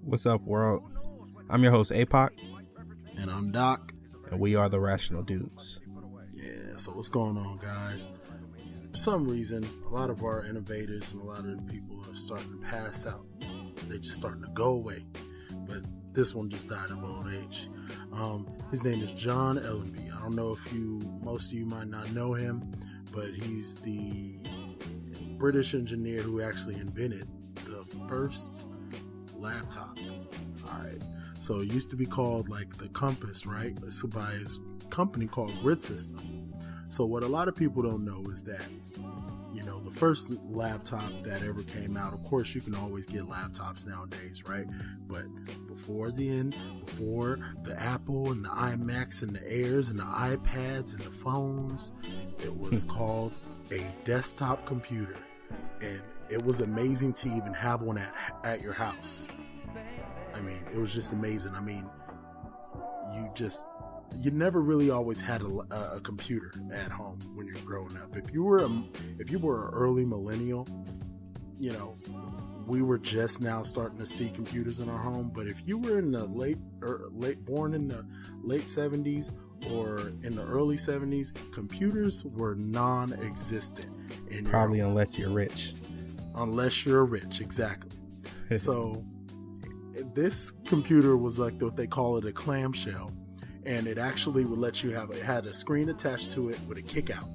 What's up, world? I'm your host, Apoc, And I'm Doc. and we are the Rational Dudes. Yeah, so what's going on, guys? For some reason, a lot of our innovators and a lot of the people are starting to pass out. They're just starting to go away. But this one just died of old age. His name is John Ellenby. I don't know if most of you might not know him, but he's the British engineer who actually invented the first laptop. Alright, so it used to be called like the Compass, right? It's by his company called Grid System. So what a lot of people don't know is that, the first laptop that ever came out, of course you can always get laptops nowadays, right? But before the Apple and the iMacs and the Airs and the iPads and the phones, it was called a desktop computer. And it was amazing to even have one at your house. I mean, it was just amazing. I mean, you never really always had a computer at home when you're growing up. If you were an early millennial, we were just now starting to see computers in our home. But if you were in the born in the late 70s or in the early 70s, computers were non-existent. Probably unless you're rich. Unless you're rich, exactly. So this computer was like what they call it, a clamshell, and it actually would let you it had a screen attached to it with a kick out,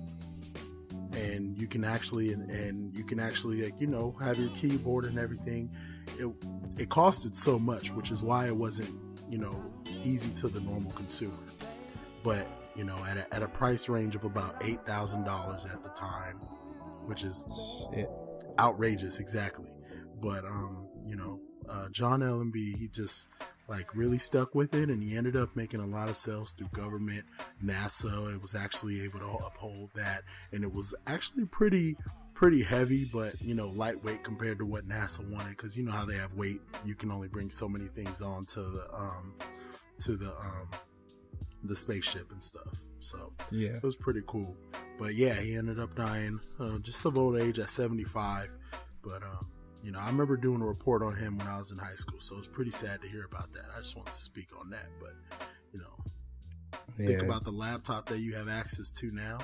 and you can actually have your keyboard and everything. It costed so much, which is why it wasn't easy to the normal consumer, but at a price range of about $8,000 at the time, which is outrageous, exactly. But John Ellenby, he just really stuck with it, and he ended up making a lot of sales through government. NASA, it was actually able to uphold that, and it was actually pretty heavy, but lightweight compared to what NASA wanted, because you know how they have weight. You can only bring so many things on to the spaceship and stuff. So yeah, it was pretty cool. But yeah, he ended up dying just of old age at 75. But I remember doing a report on him when I was in high school, so it's pretty sad to hear about that. I just wanted to speak on that. But think about the laptop that you have access to now.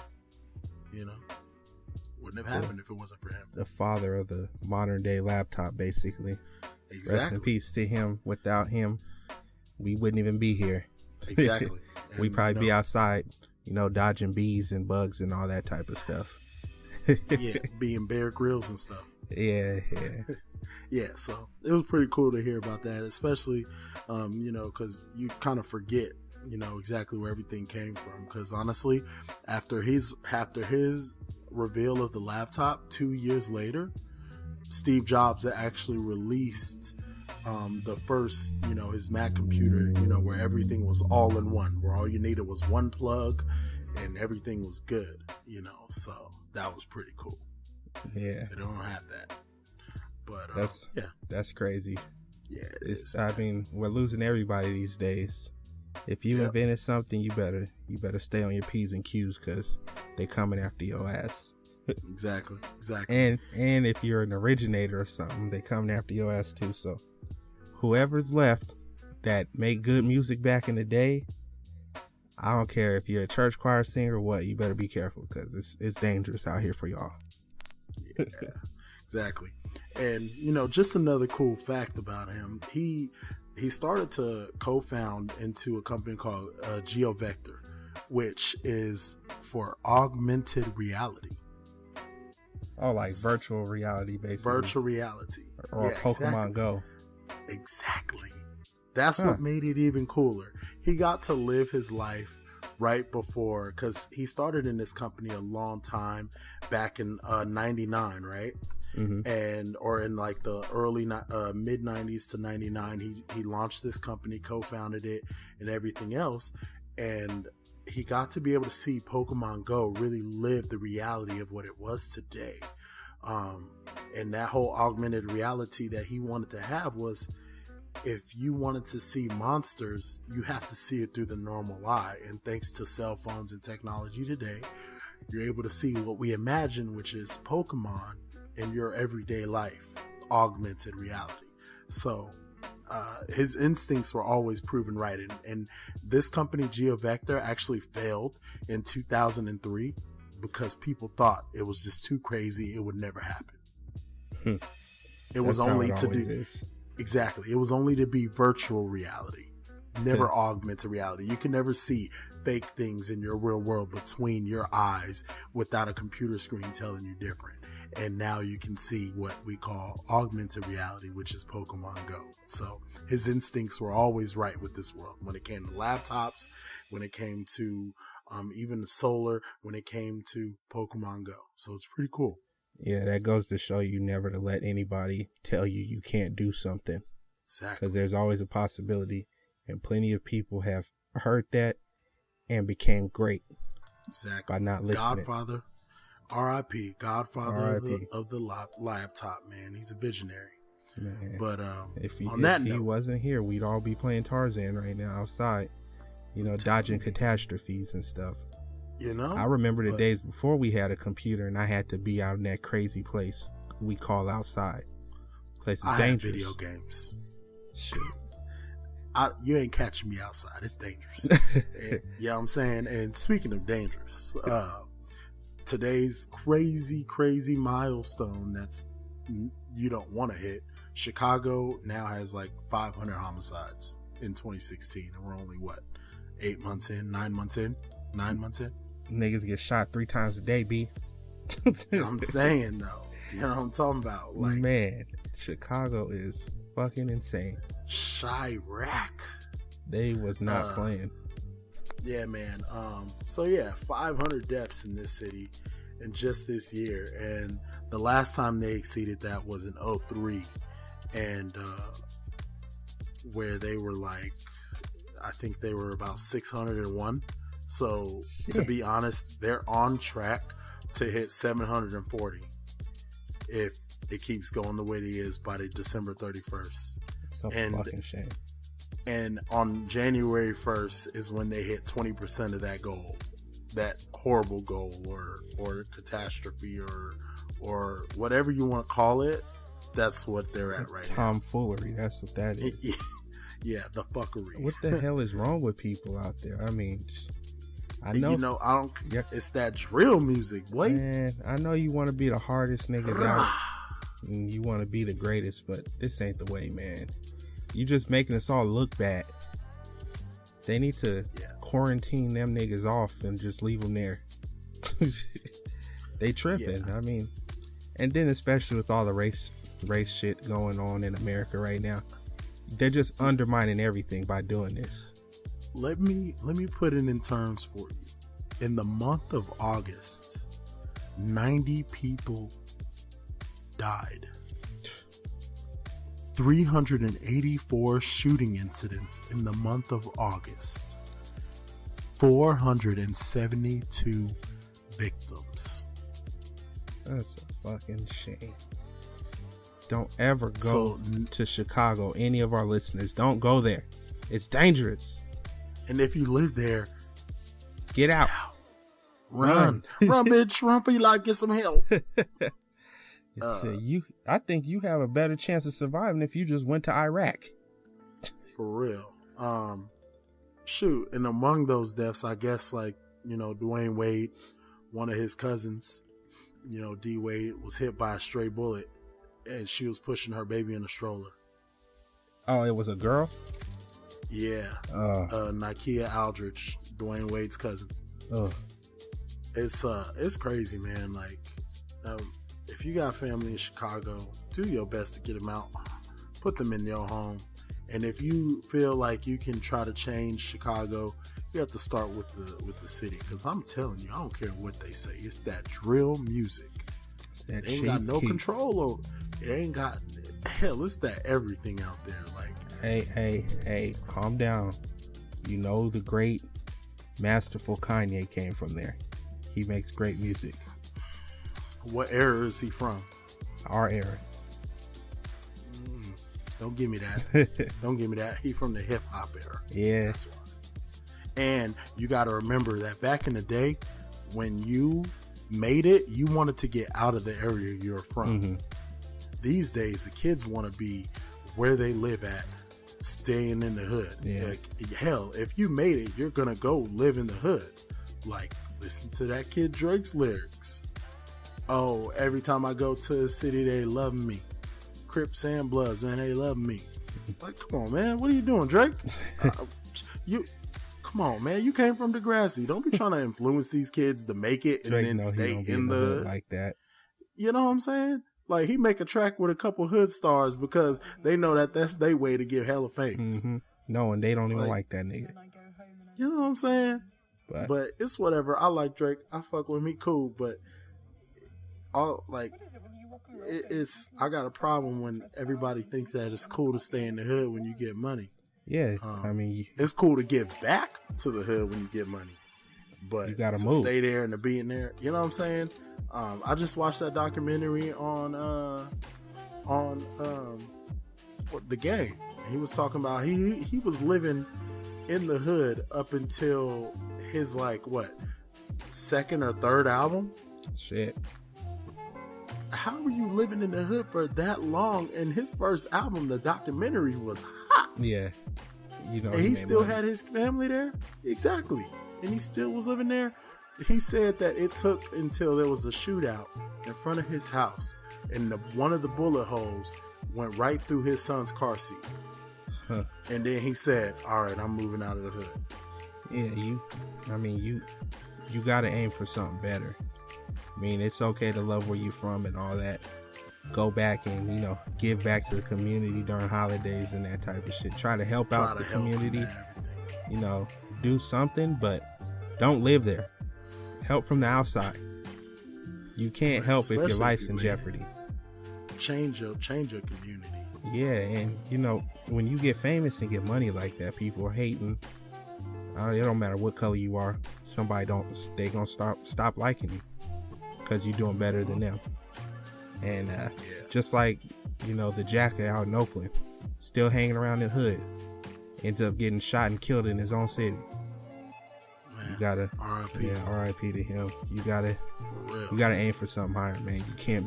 Wouldn't have happened if it wasn't for him. The father of the modern day laptop, basically. Exactly. Rest in peace to him. Without him, we wouldn't even be here. Exactly. We'd probably be outside, dodging bees and bugs and all that type of stuff. Yeah, being Bear Grylls and stuff. Yeah. Yeah, so it was pretty cool to hear about that, especially, because you kind of forget, exactly where everything came from. Because honestly, after his reveal of the laptop 2 years later, Steve Jobs actually released the first, his Mac computer, where everything was all in one, where all you needed was one plug and everything was good, so that was pretty cool. Yeah. They don't have that. But that's crazy. Yeah, I mean, we're losing everybody these days. If you invented something, you better stay on your P's and Q's, because they coming after your ass. Exactly. And if you're an originator or something, they coming after your ass too. So whoever's left that make good music back in the day, I don't care if you're a church choir singer or what, you better be careful, because it's dangerous out here for y'all. Yeah, exactly. And just another cool fact about him, he started to co-found into a company called GeoVector, which is for augmented reality. Oh, like virtual reality, basically. Virtual reality. Or Pokemon Go. Exactly. That's what made it even cooler. He got to live his life right before, because he started in this company a long time back in 99, right? Mm-hmm. Or in like the early mid 90s to 99, he launched this company, co-founded it and everything else, and he got to be able to see Pokemon Go really live the reality of what it was today. And that whole augmented reality that he wanted to have was, if you wanted to see monsters, you have to see it through the normal eye. And thanks to cell phones and technology today, you're able to see what we imagine, which is Pokemon in your everyday life, augmented reality. So his instincts were always proven right. And this company, GeoVector, actually failed in 2003 because people thought it was just too crazy. It would never happen. It was only to do exactly. It was only to be virtual reality, never augmented reality. You can never see fake things in your real world between your eyes without a computer screen telling you different. And now you can see what we call augmented reality, which is Pokemon Go. So his instincts were always right with this world when it came to laptops, when it came to even the solar, when it came to Pokemon Go. So it's pretty cool. Yeah, that goes to show you never to let anybody tell you you can't do something. Exactly. Because there's always a possibility. And plenty of people have heard that and became great. Exactly. By not listening. Godfather. R.I.P. Godfather of the laptop, man. He's a visionary. Man. But if he note, wasn't here, we'd all be playing Tarzan right now outside, dodging catastrophes and stuff. I remember the days before we had a computer and I had to be out in that crazy place we call outside. Place is dangerous. Have video games. Shit. You ain't catching me outside. It's dangerous. Yeah, I'm saying. And speaking of dangerous, today's crazy milestone that's you don't want to hit. Chicago now has like 500 homicides in 2016, and we're only 9 months in. Niggas get shot 3 times a day, B. I'm saying though, you know what I'm talking about. Like, man, Chicago is fucking insane. Chirac. They was not playing. Yeah, man. So yeah, 500 deaths in this city in just this year, and the last time they exceeded that was in 2003, and where they were like, I think they were about 601. So to be honest, they're on track to hit 740 if it keeps going the way it is by the December 31st. So fucking shame. And on January 1st is when they hit 20% of that goal, that horrible goal or catastrophe or whatever you want to call it. That's what they're at right now. Tomfoolery. That's what that is. Yeah, the fuckery. What the hell is wrong with people out there? I mean, I know. I don't. Yeah. It's that drill music, boy. Man, I know you want to be the hardest niggas out. And you want to be the greatest, but this ain't the way, man. You just making us all look bad. They need to quarantine them niggas off and just leave them there. They tripping. I mean, and then especially with all the race shit going on in America right now, they're just undermining everything by doing this. Let me put it in terms for you. In the month of August, 90 people died. 384 shooting incidents in the month of August. 472 victims. That's a fucking shame. Don't ever go to Chicago. Any of our listeners, don't go there. It's dangerous. And if you live there, get out. Run, bitch, run for your life. Get some help. I think you have a better chance of surviving if you just went to Iraq. For real. Shoot, and among those deaths, I guess, like, Dwayne Wade, one of his cousins, D Wade, was hit by a stray bullet, and she was pushing her baby in a stroller. Oh, it was a girl? Yeah. Nakia Aldridge, Dwayne Wade's cousin. It's crazy, man. Like, if you got family in Chicago, do your best to get them out. Put them in your home. And if you feel like you can try to change Chicago, you have to start with the city. Because I'm telling you, I don't care what they say. It's that drill music. They ain't got no control over it. Ain't got, hell, it's that everything out there. Like, hey, calm down. The great, masterful Kanye came from there. He makes great music. What era is he from? Our era. Don't give me that. Don't give me that. He from the hip hop era. Yeah. That's why. And you got to remember that back in the day, when you made it, you wanted to get out of the area you're from. Mm-hmm. These days, the kids want to be where they live at staying in the hood. Yeah. Like, hell, if you made it, you're gonna go live in the hood. Like, listen to that kid Drake's lyrics. Oh, every time I go to the city, they love me. Crips and Bloods, man, they love me. Like, come on, man, what are you doing, Drake? Come on, man, you came from Degrassi. Don't be trying to influence these kids to make it and Drake then stay in the hood like that. You know what I'm saying? Like, he make a track with a couple hood stars because they know that that's their way to get hella famous. Mm-hmm. No, and they don't even like that nigga. You know what I'm saying? But it's whatever. I like Drake. I fuck with him. He cool, but it's I got a problem when everybody thinks that it's cool to stay in the hood when you get money. Yeah, I mean, it's cool to give back to the hood when you get money, but you gotta move, stay there and to be in there. You know what I'm saying? I just watched that documentary on The Game. He was talking about he was living in the hood up until his second or third album. Shit. How were you living in the hood for that long? And his first album, the documentary, was hot. Yeah. You know, and he still had his family there. Exactly. And he still was living there. He said that it took until there was a shootout in front of his house, and one of the bullet holes went right through his son's car seat. Huh. And then he said, all right, I'm moving out of the hood. Yeah, you gotta aim for something better. I mean, it's okay to love where you're from and all that. Go back and, give back to the community during holidays and that type of shit. Try to help out the community. Do something, but don't live there. Help from the outside. You can't help if your life's in jeopardy. Change your community. Yeah, and when you get famous and get money like that, people are hating. It don't matter what color you are. They gonna stop liking you because you're doing better than them. And just like the jacket out in Oakland, still hanging around the hood, ends up getting shot and killed in his own city. Man, you gotta R.I.P. Yeah, R.I.P. to him. You gotta aim for something higher, man. You can't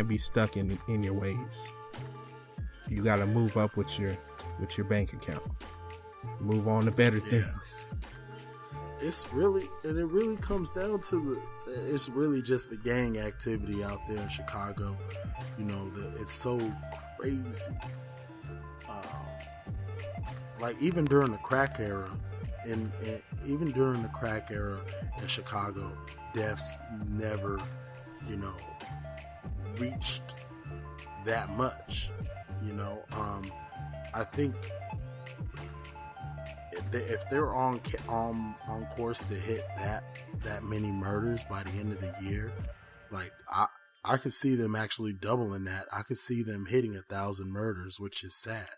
be stuck in your ways. You gotta move up with your bank account. Move on to better things. It really comes down to it's really just the gang activity out there in Chicago. It's so crazy. Even during the crack era, even during the crack era in Chicago, deaths never, reached that much. I think if they're on course to hit that many murders by the end of the year, I could see them actually doubling that. I could see them hitting 1,000 murders, which is sad.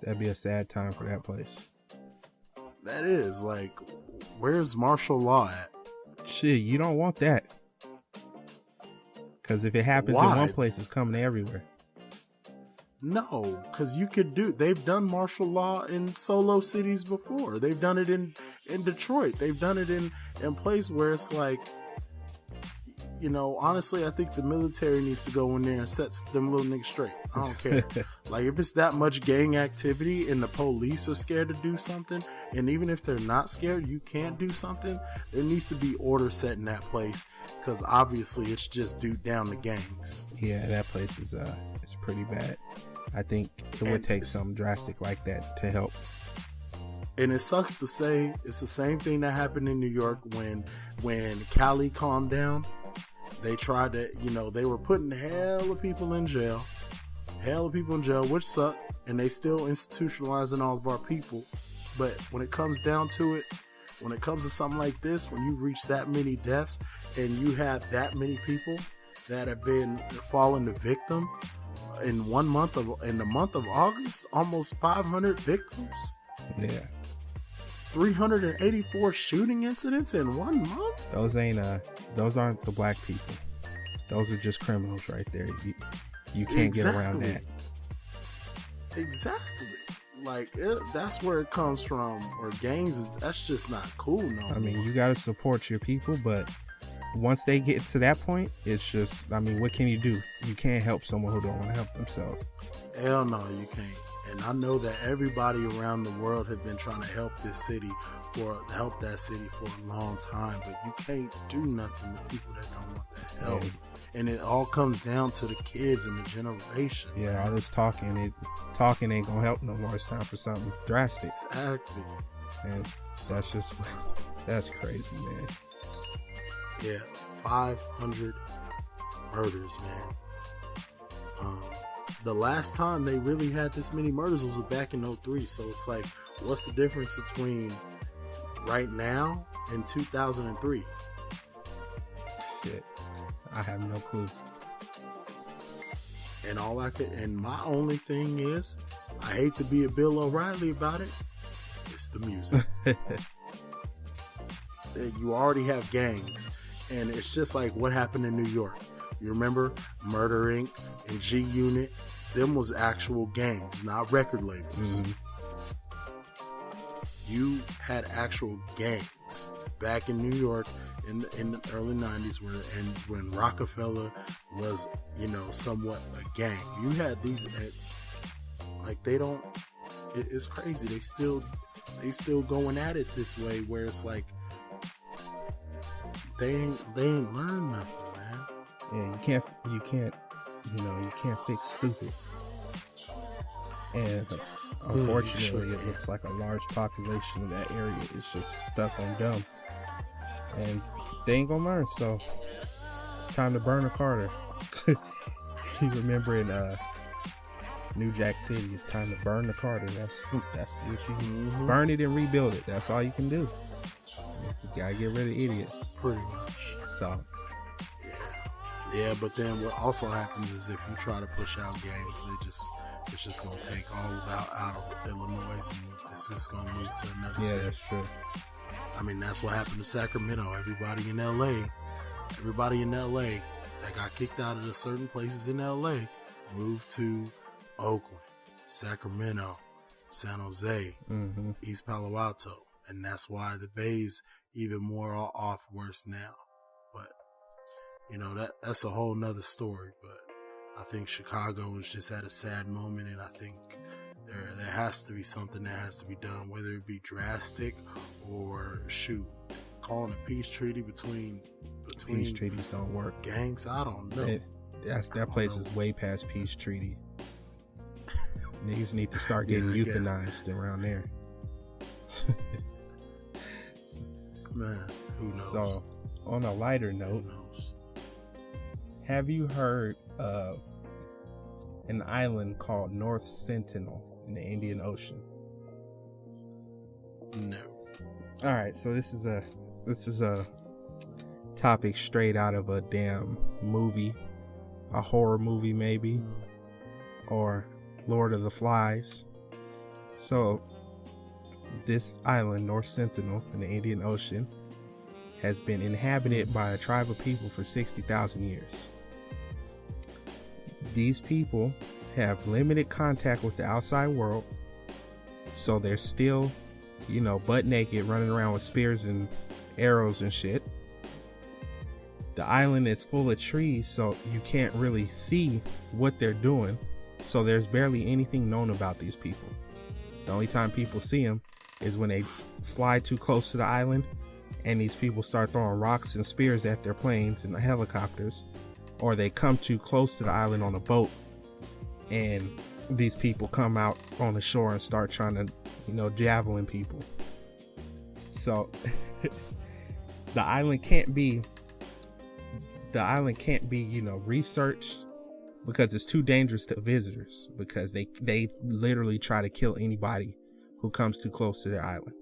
That'd be a sad time for that place. That is, where's martial law at? Shit, you don't want that. Because if it happens in one place, it's coming everywhere. No, because they've done martial law in solo cities before. They've done it in Detroit. They've done it in place where it's honestly, I think the military needs to go in there and set them little niggas straight. I don't care. If it's that much gang activity and the police are scared to do something, and even if they're not scared, you can't do something, there needs to be order set in that place, because obviously it's just dude down the gangs. Yeah, that place is it's pretty bad. I think it would take something drastic like that to help. And it sucks to say, it's the same thing that happened in New York when Cali calmed down. They tried to, they were putting hell of people in jail, which sucked, and they still institutionalizing all of our people. But when it comes down to it, when it comes to something like this, when you reach that many deaths and you have that many people that have been fallen the victim in the month of August, almost 500 victims. Yeah. 384 shooting incidents in 1 month? Those aren't the black people. Those are just criminals right there. You can't get around that. Exactly. That's where it comes from. Or gangs, that's just not cool. No. You gotta support your people, but once they get to that point, it's just, I mean, what can you do? You can't help someone who don't want to help themselves. Hell no, you can't. And I know that everybody around the world have been trying to help that city for a long time, but you can't do nothing with people that don't want that help. Yeah. And it all comes down to the kids and the generation. Yeah, all this talking ain't gonna help no more. It's time for something drastic. Exactly. And that's crazy, man. Yeah, 500 murders, man. The last time they really had this many murders was back in 2003. So it's like, what's the difference between right now and 2003? Shit, I have no clue. And my only thing is, I hate to be a Bill O'Reilly about it, it's the music. You already have gangs, and it's just like what happened in New York. You remember Murder Inc. and G Unit? Them was actual gangs, not record labels. Mm-hmm. You had actual gangs back in New York in the early 90s when Rockefeller was, somewhat a gang. You had these, like, it's crazy. They still going at it this way, where it's like they ain't learned nothing, man. Yeah, you can't fix stupid. And unfortunately, it looks like a large population of that area is just stuck on dumb. And they ain't gonna learn, so it's time to burn a Carter. You remember in New Jack City, it's time to burn the Carter. That's what you burn it and rebuild it. That's all you can do. You gotta get rid of idiots. Pretty much. So. Yeah, but then what also happens is if you try to push out gangs, it's just gonna take all out of Illinois, and it's just gonna move to another city. Yeah, that's true. I mean, that's what happened to Sacramento. Everybody in LA that got kicked out of the certain places in LA moved to Oakland, Sacramento, San Jose, East Palo Alto, and that's why the Bay's even more off worse now. But that's a whole nother story. But I think Chicago was just at a sad moment, and I think there has to be something that has to be done, whether it be drastic or calling a peace treaty between peace treaties don't work. Gangs, I don't know. That place is way past peace treaty. Niggas need to start getting euthanized around there. Man, who knows? So, on a lighter note, have you heard of an island called North Sentinel in the Indian Ocean? No. All right, so this is a topic straight out of a damn movie, a horror movie maybe, or Lord of the Flies. So this island, North Sentinel in the Indian Ocean, has been inhabited by a tribe of people for 60,000 years. These people have limited contact with the outside world, so they're still, butt naked, running around with spears and arrows and shit. The island is full of trees, so you can't really see what they're doing, so there's barely anything known about these people. The only time people see them is when they fly too close to the island and these people start throwing rocks and spears at their planes and the helicopters, or they come too close to the island on a boat and these people come out on the shore and start trying to, javelin people. So the island can't be, researched because it's too dangerous to visitors, because they literally try to kill anybody who comes too close to their island.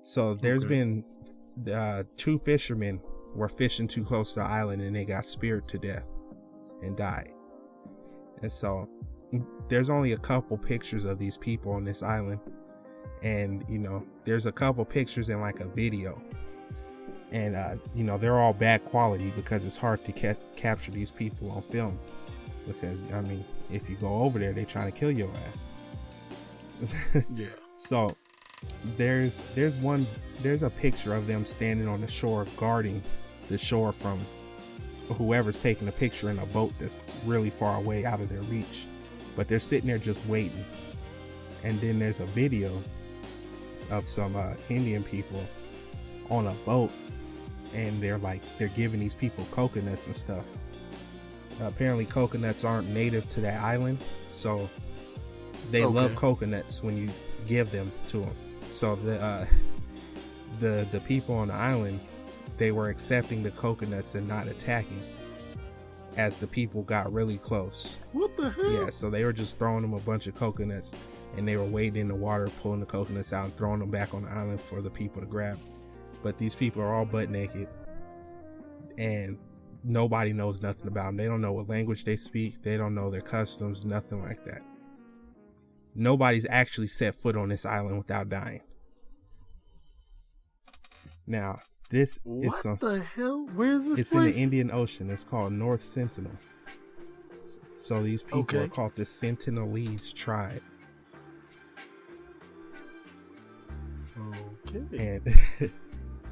So there's been 2 fishermen were fishing too close to the island and they got speared to death and died. And so there's only a couple pictures of these people on this island, and there's a couple pictures in like a video, and they're all bad quality because it's hard to capture these people on film, because if you go over there, they're trying to kill your ass. Yeah. So there's a picture of them standing on the shore guarding the shore from whoever's taking a picture in a boat that's really far away out of their reach, but they're sitting there just waiting. And then there's a video of some Indian people on a boat, and they're giving these people coconuts and stuff. Apparently coconuts aren't native to that island, so they love coconuts when you give them to them. So the people on the island, they were accepting the coconuts and not attacking as the people got really close. What the hell? Yeah, so they were just throwing them a bunch of coconuts, and they were wading in the water, pulling the coconuts out and throwing them back on the island for the people to grab. But these people are all butt naked, and nobody knows nothing about them. They don't know what language they speak. They don't know their customs, nothing like that. Nobody's actually set foot on this island without dying. Now, this what the hell? Where's this place? It's in the Indian Ocean. It's called North Sentinel. So these people are called the Sentinelese Tribe. Okay. And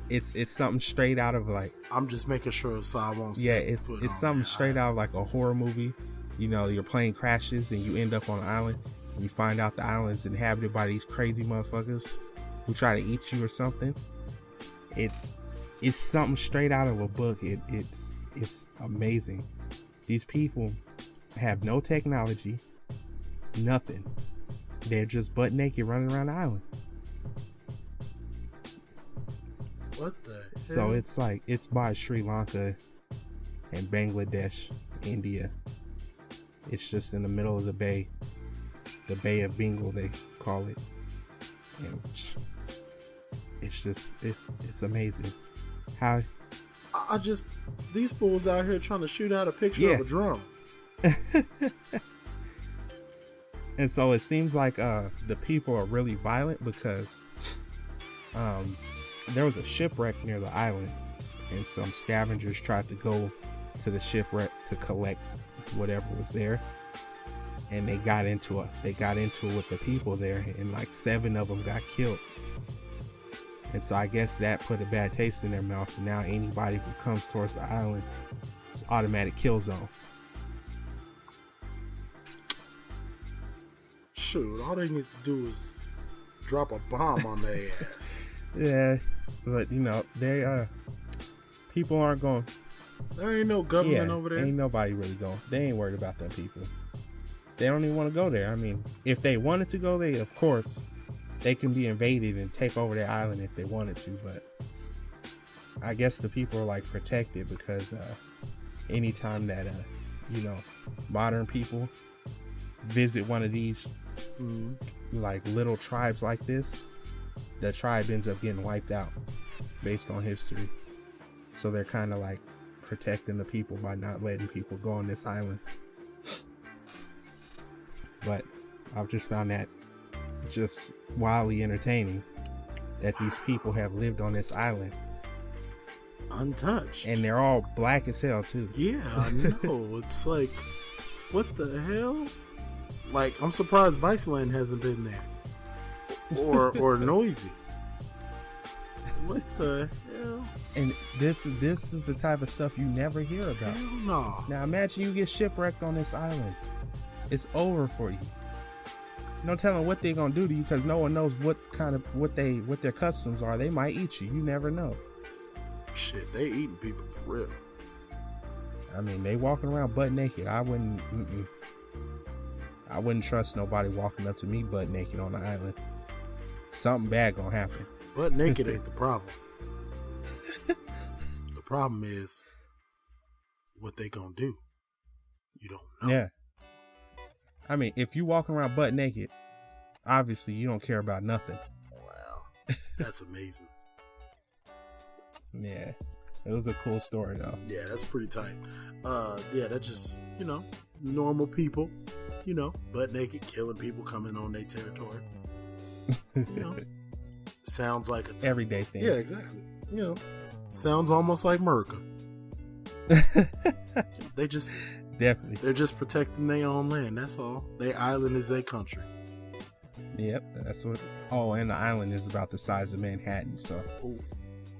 it's something straight out of I'm just making sure so I won't. Yeah, it's something straight out of like a horror movie. You know, your plane crashes and you end up on an island, and you find out the island's inhabited by these crazy motherfuckers who try to eat you or something. It's something straight out of a book. It's amazing. These people have no technology, nothing. They're just butt naked running around the island. What the hell? So it's by Sri Lanka and Bangladesh, India. It's just in the middle of the Bay of Bengal, they call it. And it's amazing. How these fools out here trying to shoot out a picture of a drum. And so it seems like the people are really violent because there was a shipwreck near the island, and some scavengers tried to go to the shipwreck to collect whatever was there, and they got into it with the people there, and 7 of them got killed. And so I guess that put a bad taste in their mouth, and now anybody who comes towards the island is automatic kill zone. Shoot, all they need to do is drop a bomb on their ass. Yeah, but they people aren't going. There ain't no government over there. Ain't nobody really going. They ain't worried about them people. They don't even want to go there. I mean, if they wanted to go there, of course, they can be invaded and take over their island if they wanted to. But I guess the people are protected because anytime that modern people visit one of these little tribes like this, the tribe ends up getting wiped out based on history. So they're kind of protecting the people by not letting people go on this island. But I've just found that just wildly entertaining that these people have lived on this island untouched, and they're all black as hell too. Yeah, I know. It's what the hell? I'm surprised Viceland hasn't been there, or Noisy. What the hell? And this is the type of stuff you never hear about. Hell no. Now imagine you get shipwrecked on this island. It's over for you. No telling what they're gonna do to you, because no one knows what their customs are. They might eat you. You never know. Shit, they eating people for real. I mean, they walking around butt naked. I wouldn't trust nobody walking up to me butt naked on the island. Something bad gonna happen. Butt naked ain't the problem. The problem is what they gonna do. You don't know. Yeah. I mean, if you walking around butt naked, obviously you don't care about nothing. Wow. That's amazing. Yeah. It was a cool story though. Yeah, that's pretty tight. Yeah, that's just, normal people, butt naked, killing people coming on their territory. Sounds like a everyday thing. Yeah, exactly. Sounds almost like America. They just definitely. They're just protecting their own land. That's all. Their island is their country. Yep, that's what. Oh, and the island is about the size of Manhattan, so Ooh.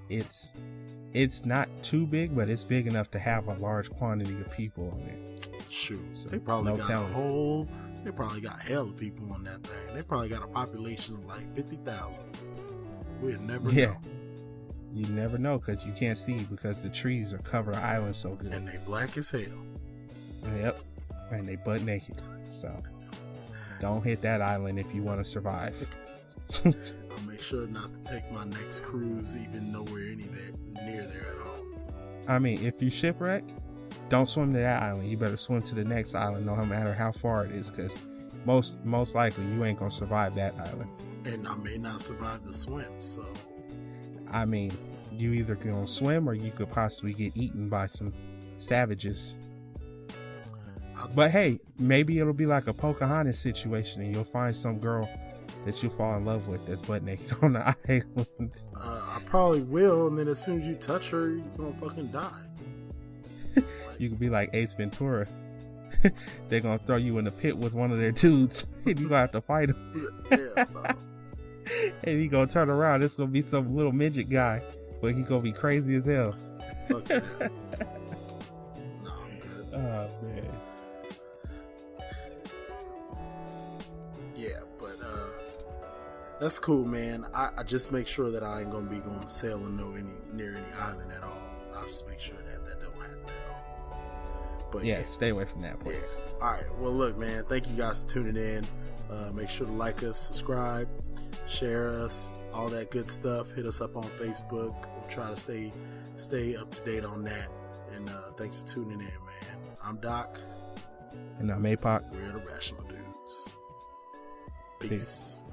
it's not too big, but it's big enough to have a large quantity of people on it. Shoot, So, they probably no got telling. They probably got hell of people on that thing. They probably got a population of like 50,000. We'll never know. You never know because you can't see because the trees are cover the island so good. And they black as hell. Yep, and they butt naked. So don't hit that island if you want to survive. I'll make sure not to take my next cruise even nowhere near there at all. I mean, if you shipwreck, don't swim to that island. You better swim to the next island, no matter how far it is, because most likely you ain't gonna survive that island. And I may not survive the swim, so. I mean, you either gonna swim or you could possibly get eaten by some savages. But hey, maybe it'll be like a Pocahontas situation, and you'll find some girl that you'll fall in love with that's butt naked on the island. I probably will, and then as soon as you touch her, you're gonna fucking die. You could be like Ace Ventura. They're gonna throw you in the pit with one of their dudes, and you gonna have to fight him. Yeah, no. And he gonna turn around. It's gonna be some little midget guy, but he gonna be crazy as hell. Fuck that. No, I'm good. Oh man. Yeah, but that's cool, man. I just make sure that I ain't gonna be going sailing near any island at all. I'll just make sure that don't happen at all. But yeah, stay away from that place. Yeah. All right. Well, look, man. Thank you guys for tuning in. Make sure to like us, subscribe, share us, all that good stuff. Hit us up on Facebook. We'll try to stay up to date on that. And thanks for tuning in, man. I'm Doc. And I'm Apoc. We're the Rational Dudes. Peace.